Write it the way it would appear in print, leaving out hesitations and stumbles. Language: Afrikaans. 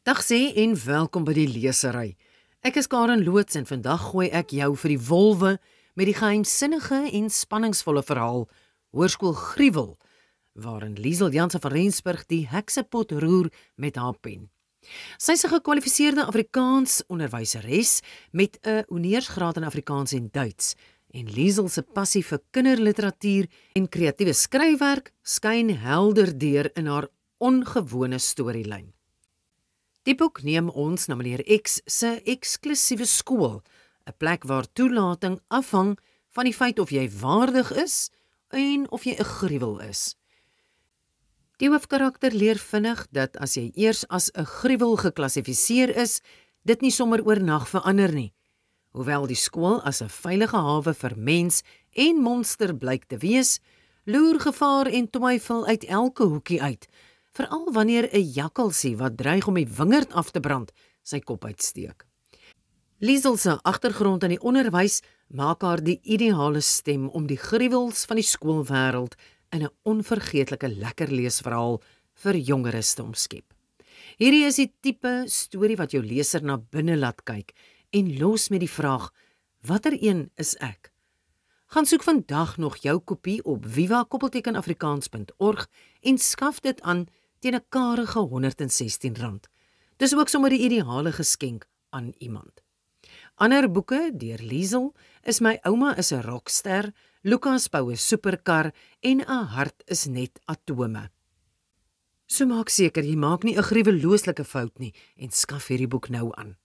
Dag sê en welkom by die lesery. Ek is Karen Loots en vandag gooi ek jou vir die wolwe met die geheimsinnige en spanningsvolle verhaal Hoërskool Gruwel, waarin Liesel Jansen van Rensburg die heksepot roer met haar pen. Sy is 'n gekwalifiseerde Afrikaans onderwyseres met 'n honeursgraad in Afrikaans en Duits. En Liesel se passie vir kinderliteratuur en kreatiewe skryfwerk skyn helder deur in haar ongewone storielyn. Die boek neem ons na meneer X se eksklusiewe skool, 'n plek waar toelating afhang van die feit of jy waardig is en of jy 'n gruwel is. Die hoofkarakter leer vinnig dat as jy eers as 'n gruwel geklassifiseer is, dit nie sommer oornag verander nie. Hoewel die skool as 'n veilige hawe vir mens en monster blyk te wees, loer gevaar en twyfel uit elke hoekie uit, veral wanneer 'n jakkalsie wat dreig om die wingerd af te brand, sy kop uitsteek. Liesel se agtergrond in die onderwys maak haar die ideale stem om die gruwels van die skoolwêreld in 'n onvergeetlike lekker leesverhaal vir jongeres te omskep. Hierdie is die tipe storie wat jou leser na binne laat kyk en los met die vraag: watter een is ek? Gaan soek vandag nog jou kopie op viva-afrikaans.org en skaf dit aan teen 'n karige R116. Dis ook sommer die ideale geskenk aan iemand. Ander boeke deur Liesel is My ouma is 'n rockster, Lukas bou 'n superkar en 'n hart is net atome. So maak seker jy maak nie 'n gruwelooslike fout nie en skaf hierdie boek nou aan.